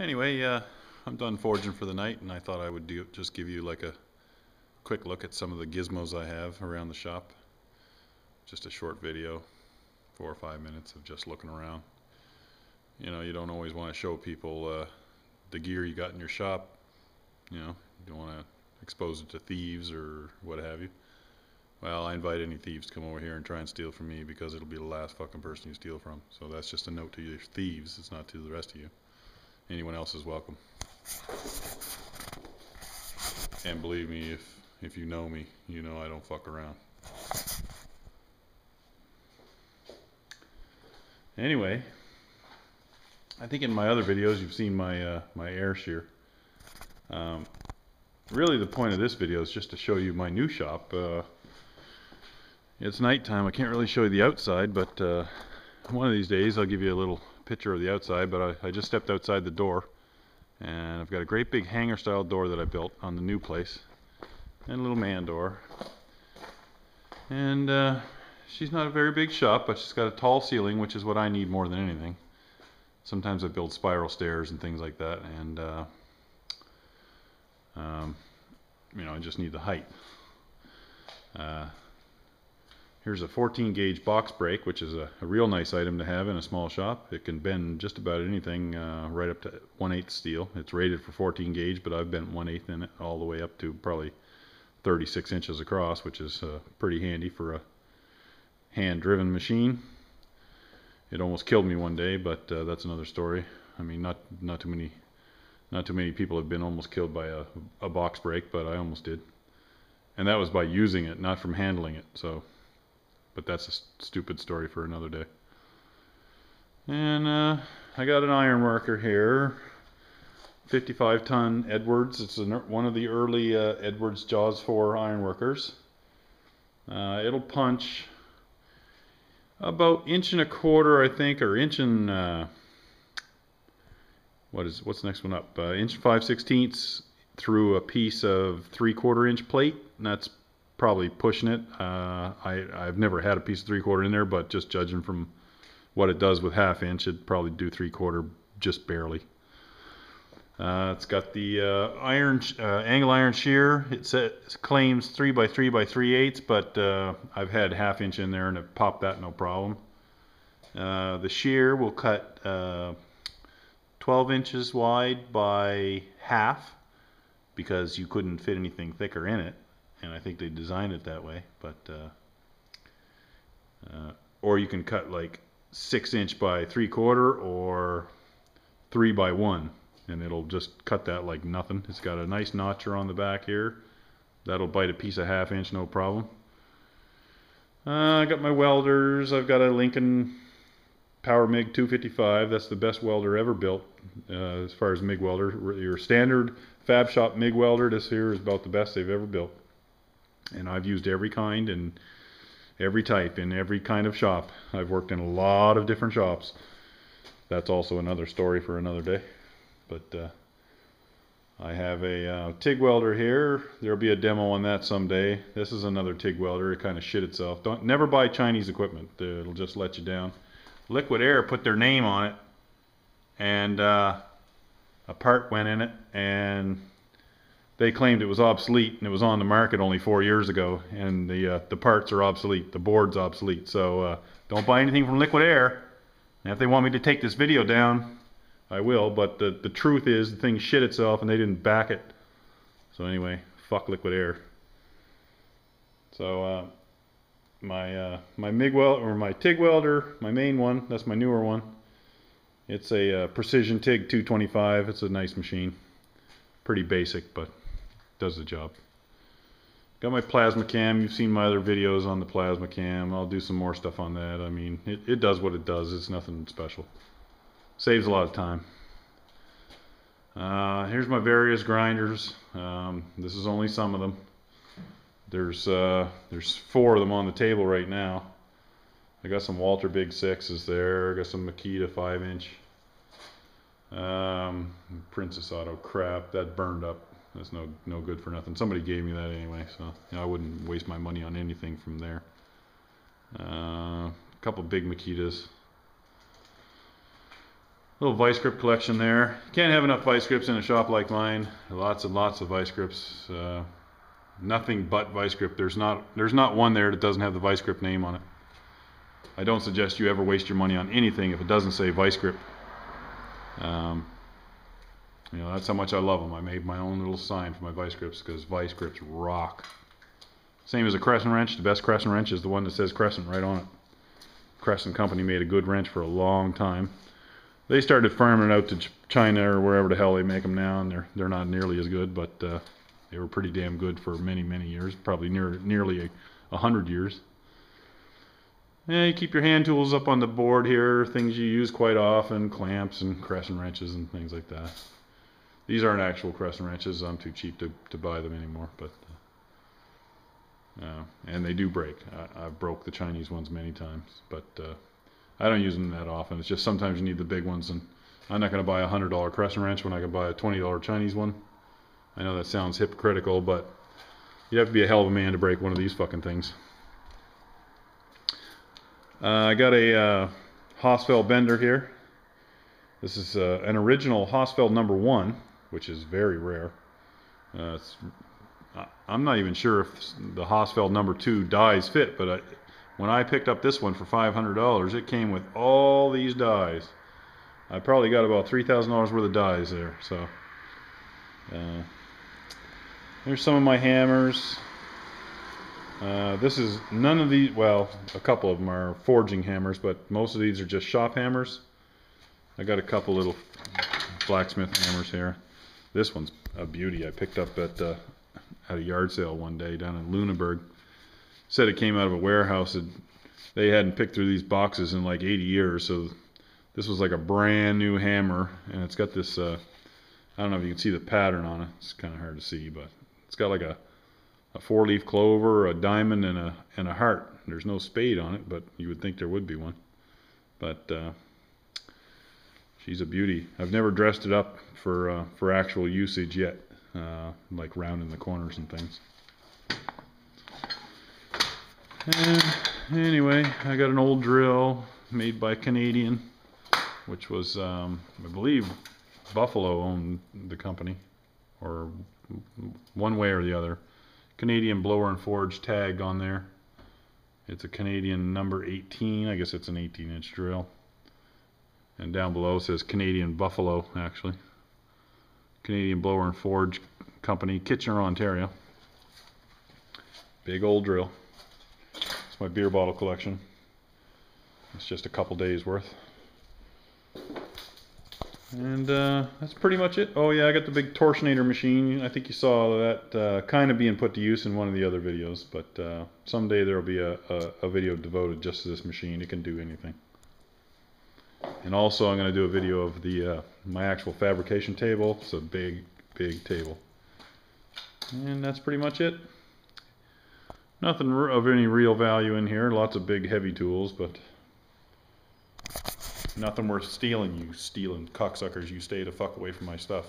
Anyway, I'm done forging for the night, and I thought I would just give you like a quick look at some of the gizmos I have around the shop. Just a short video, 4 or 5 minutes of just looking around. You know, you don't always want to show people the gear you got in your shop. You know, you don't want to expose it to thieves or what have you. Well, I invite any thieves to come over here and try and steal from me, because it'll be the last fucking person you steal from. So that's just a note to you thieves. It's not to the rest of you. Anyone else is welcome. And believe me, if you know me, you know I don't fuck around. Anyway, I think in my other videos you've seen my my air shear. Really, the point of this video is just to show you my new shop. It's nighttime. I can't really show you the outside, but one of these days I'll give you a little picture of the outside. But I just stepped outside the door, and I've got a great big hanger style door that I built on the new place, and a little man door. And she's not a very big shop, but she's got a tall ceiling, which is what I need more than anything. Sometimes I build spiral stairs and things like that, and you know, I just need the height. Here's a 14 gauge box brake, which is a real nice item to have in a small shop. It can bend just about anything, right up to 1/8 steel. It's rated for 14 gauge, but I've bent 1/8 in it all the way up to probably 36 inches across, which is pretty handy for a hand-driven machine. It almost killed me one day, but that's another story. I mean, not too many people have been almost killed by a box brake, but I almost did. And that was by using it, not from handling it. So, but that's a stupid story for another day. And I got an ironworker here, 55-ton Edwards. It's one of the early Edwards Jaws 4 ironworkers. It'll punch about 1.25 inches, I think, or inch and what's the next one up? 1 5/16 through a piece of 3/4 inch plate, and that's probably pushing it. I've never had a piece of 3/4 in there, but just judging from what it does with 1/2 inch, it'd probably do 3/4 just barely. It's got the angle iron shear. It claims 3x3 by 3/8, but I've had 1/2 inch in there and it popped that no problem. The shear will cut 12 inches wide by 1/2, because you couldn't fit anything thicker in it, and I think they designed it that way. But or you can cut like 6 inch by 3/4 or 3 by 1, and it'll just cut that like nothing. It's got a nice notcher on the back here that'll bite a piece of 1/2 inch no problem. I got my welders. I've got a Lincoln Power MIG 255. That's the best welder ever built, as far as MIG welder. Your standard fab shop MIG welder, this here is about the best they've ever built. And I've used every kind and every type in every kind of shop. I've worked in a lot of different shops. That's also another story for another day. But I have a TIG welder here. There'll be a demo on that someday. This is another TIG welder. It kind of shit itself. Never buy Chinese equipment. It'll just let you down. Liquid Air put their name on it, and a part went in it, and they claimed it was obsolete, and it was on the market only 4 years ago, and the parts are obsolete, the board's obsolete. So don't buy anything from Liquid Air. And if they want me to take this video down, I will, but the truth is the thing shit itself and they didn't back it. So anyway, fuck Liquid Air. So my MIG weld, or my TIG welder, my main one, that's my newer one. It's a Precision TIG 225. It's a nice machine. Pretty basic, but does the job. Got my plasma cam. You've seen my other videos on the plasma cam. I'll do some more stuff on that. I mean, it does what it does. It's nothing special. Saves a lot of time. Here's my various grinders. This is only some of them. There's 4 of them on the table right now. I got some Walter Big 6s there. I got some Makita 5-inch. Princess Auto crap that burned up. That's no good for nothing. Somebody gave me that anyway, so you know, I wouldn't waste my money on anything from there. A couple big Makitas. Little vice grip collection there. Can't have enough vice grips in a shop like mine. Lots and lots of vice grips. Nothing but vice grip. There's not one there that doesn't have the vice grip name on it. I don't suggest you ever waste your money on anything if it doesn't say vice grip. You know, that's how much I love them. I made my own little sign for my vice grips because vice grips rock. Same as a crescent wrench. The best crescent wrench is the one that says Crescent right on it. Crescent Company made a good wrench for a long time. They started farming it out to China or wherever the hell they make them now, and they're not nearly as good, but they were pretty damn good for many, many years, probably nearly 100 years. Yeah, you keep your hand tools up on the board here, things you use quite often, clamps and crescent wrenches and things like that. These aren't actual crescent wrenches. I'm too cheap to buy them anymore, but and they do break. I've broke the Chinese ones many times, but I don't use them that often. It's just sometimes you need the big ones, and I'm not going to buy a $100 crescent wrench when I can buy a $20 Chinese one. I know that sounds hypocritical, but you have to be a hell of a man to break one of these fucking things. I got a Hosfeld bender here. This is an original Hosfeld number 1, which is very rare. I'm not even sure if the Hosfeld number 2 dies fit, but when I picked up this one for $500, it came with all these dies. I probably got about $3,000 worth of dies there. So there's some of my hammers. This is none of these, well, a couple of them are forging hammers, but most of these are just shop hammers. I got a couple little blacksmith hammers here. This one's a beauty. I picked up at a yard sale one day down in Lunenburg. Said it came out of a warehouse. They hadn't picked through these boxes in like 80 years, so this was like a brand new hammer, and it's got this, I don't know if you can see the pattern on it. It's kind of hard to see, but it's got like a 4-leaf clover, a diamond, and a heart. There's no spade on it, but you would think there would be one. But she's a beauty. I've never dressed it up for actual usage yet, like rounding the corners and things. And anyway, I got an old drill made by Canadian, which was, I believe, Buffalo owned the company, or one way or the other. Canadian blower and forge tag on there. It's a Canadian number 18. I guess it's an 18-inch drill. And down below it says Canadian Buffalo, actually. Canadian Blower and Forge Company, Kitchener, Ontario. Big old drill. It's my beer bottle collection. It's just a couple days worth. And that's pretty much it. Oh yeah, I got the big torsionator machine. I think you saw that kind of being put to use in one of the other videos, but someday there will be a video devoted just to this machine. It can do anything. And also I'm going to do a video of the my actual fabrication table. It's a big table. And that's pretty much it. Nothing of any real value in here. Lots of big heavy tools, but nothing worth stealing. You stealing cocksuckers, you stay the fuck away from my stuff.